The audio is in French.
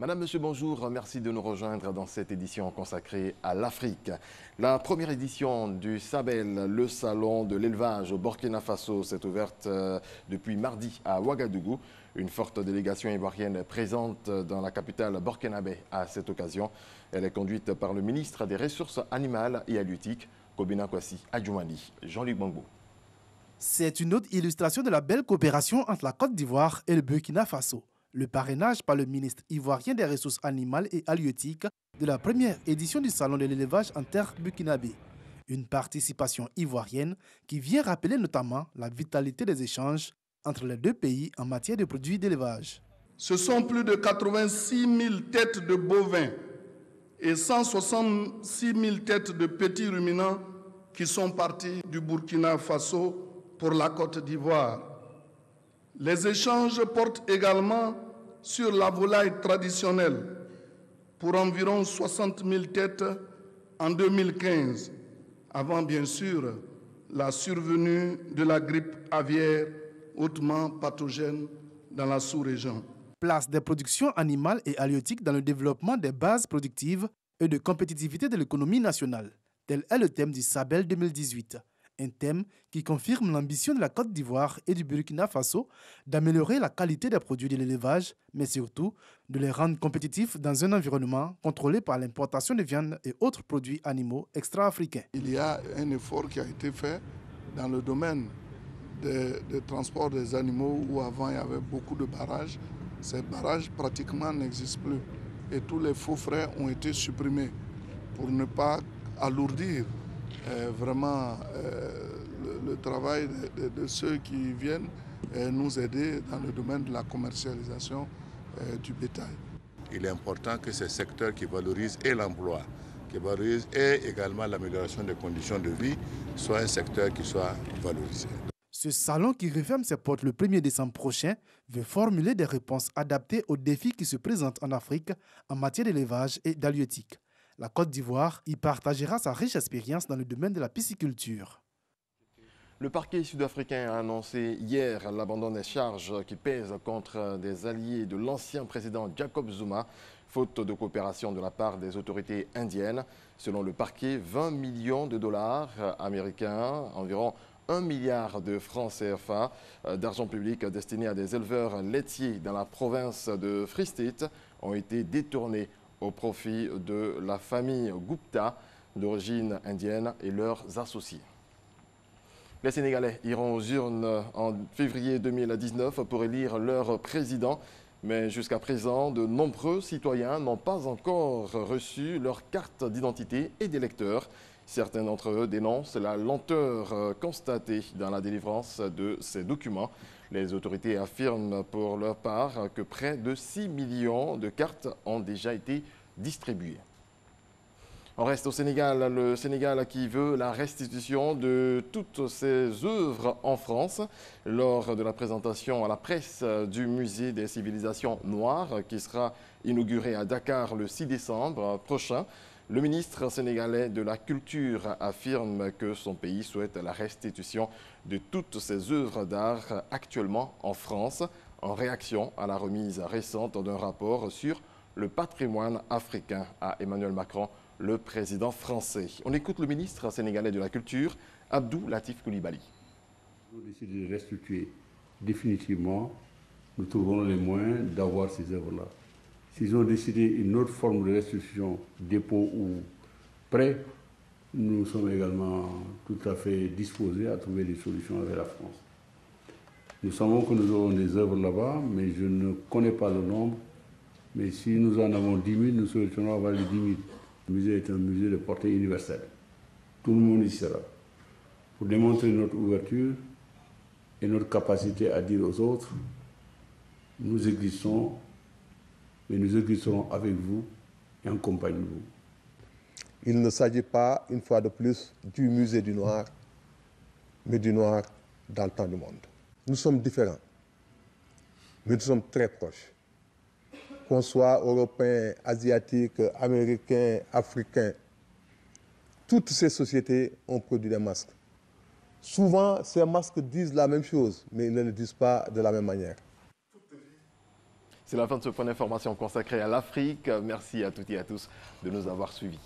Madame, Monsieur, bonjour. Merci de nous rejoindre dans cette édition consacrée à l'Afrique. La première édition du SABEL, le salon de l'élevage au Burkina Faso, s'est ouverte depuis mardi à Ouagadougou. Une forte délégation ivoirienne est présente dans la capitale burkinabé à cette occasion. Elle est conduite par le ministre des Ressources animales et halieutiques, Kobina Kwasi Adjoumani. Jean-Luc Bangbo. C'est une autre illustration de la belle coopération entre la Côte d'Ivoire et le Burkina Faso. Le parrainage par le ministre ivoirien des Ressources animales et halieutiques de la première édition du Salon de l'élevage en terre burkinabé. Une participation ivoirienne qui vient rappeler notamment la vitalité des échanges entre les deux pays en matière de produits d'élevage. Ce sont plus de 86 000 têtes de bovins et 166 000 têtes de petits ruminants qui sont partis du Burkina Faso pour la Côte d'Ivoire. Les échanges portent également sur la volaille traditionnelle pour environ 60 000 têtes en 2015, avant bien sûr la survenue de la grippe aviaire hautement pathogène dans la sous-région. Place des productions animales et halieutiques dans le développement des bases productives et de compétitivité de l'économie nationale. Tel est le thème du SABEL 2018. Un thème qui confirme l'ambition de la Côte d'Ivoire et du Burkina Faso d'améliorer la qualité des produits de l'élevage, mais surtout de les rendre compétitifs dans un environnement contrôlé par l'importation de viande et autres produits animaux extra-africains. Il y a un effort qui a été fait dans le domaine de transport des animaux où avant il y avait beaucoup de barrages. Ces barrages pratiquement n'existent plus et tous les faux frais ont été supprimés pour ne pas alourdir vraiment le travail de ceux qui viennent nous aider dans le domaine de la commercialisation du bétail. Il est important que ces secteurs qui valorisent et l'emploi, qui valorisent et également l'amélioration des conditions de vie, soient un secteur qui soit valorisé. Ce salon qui referme ses portes le 1er décembre prochain veut formuler des réponses adaptées aux défis qui se présentent en Afrique en matière d'élevage et d'halieutique. La Côte d'Ivoire y partagera sa riche expérience dans le domaine de la pisciculture. Le parquet sud-africain a annoncé hier l'abandon des charges qui pèsent contre des alliés de l'ancien président Jacob Zuma, faute de coopération de la part des autorités indiennes. Selon le parquet, 20 millions de dollars américains, environ 1 milliard de francs CFA d'argent public destiné à des éleveurs laitiers dans la province de Free State ont été détournés au profit de la famille Gupta d'origine indienne et leurs associés. Les Sénégalais iront aux urnes en février 2019 pour élire leur président. Mais jusqu'à présent, de nombreux citoyens n'ont pas encore reçu leur carte d'identité et d'électeur. Certains d'entre eux dénoncent la lenteur constatée dans la délivrance de ces documents. Les autorités affirment pour leur part que près de 6 millions de cartes ont déjà été distribuées. On reste au Sénégal, le Sénégal qui veut la restitution de toutes ses œuvres en France. Lors de la présentation à la presse du musée des civilisations noires qui sera inauguré à Dakar le 6 décembre prochain, le ministre sénégalais de la Culture affirme que son pays souhaite la restitution de toutes ses œuvres d'art actuellement en France, en réaction à la remise récente d'un rapport sur le patrimoine africain à Emmanuel Macron, le président français. On écoute le ministre sénégalais de la Culture, Abdou Latif Coulibaly. Nous décidons de restituer définitivement, nous trouverons les moyens d'avoir ces œuvres-là. S'ils ont décidé une autre forme de restitution, dépôt ou prêt, nous sommes également tout à fait disposés à trouver des solutions avec la France. Nous savons que nous aurons des œuvres là-bas, mais je ne connais pas le nombre. Mais si nous en avons 10 000, nous souhaiterons avoir les 10 000. Le musée est un musée de portée universelle. Tout le monde y sera. Pour démontrer notre ouverture et notre capacité à dire aux autres, nous existons, mais nous existerons avec vous et en compagnie de vous. Il ne s'agit pas, une fois de plus, du musée du noir, mais du noir dans le temps du monde. Nous sommes différents, mais nous sommes très proches. Qu'on soit européens, asiatiques, américains, africains, toutes ces sociétés ont produit des masques. Souvent, ces masques disent la même chose, mais ils ne le disent pas de la même manière. C'est la fin de ce point d'information consacré à l'Afrique. Merci à toutes et à tous de nous avoir suivis.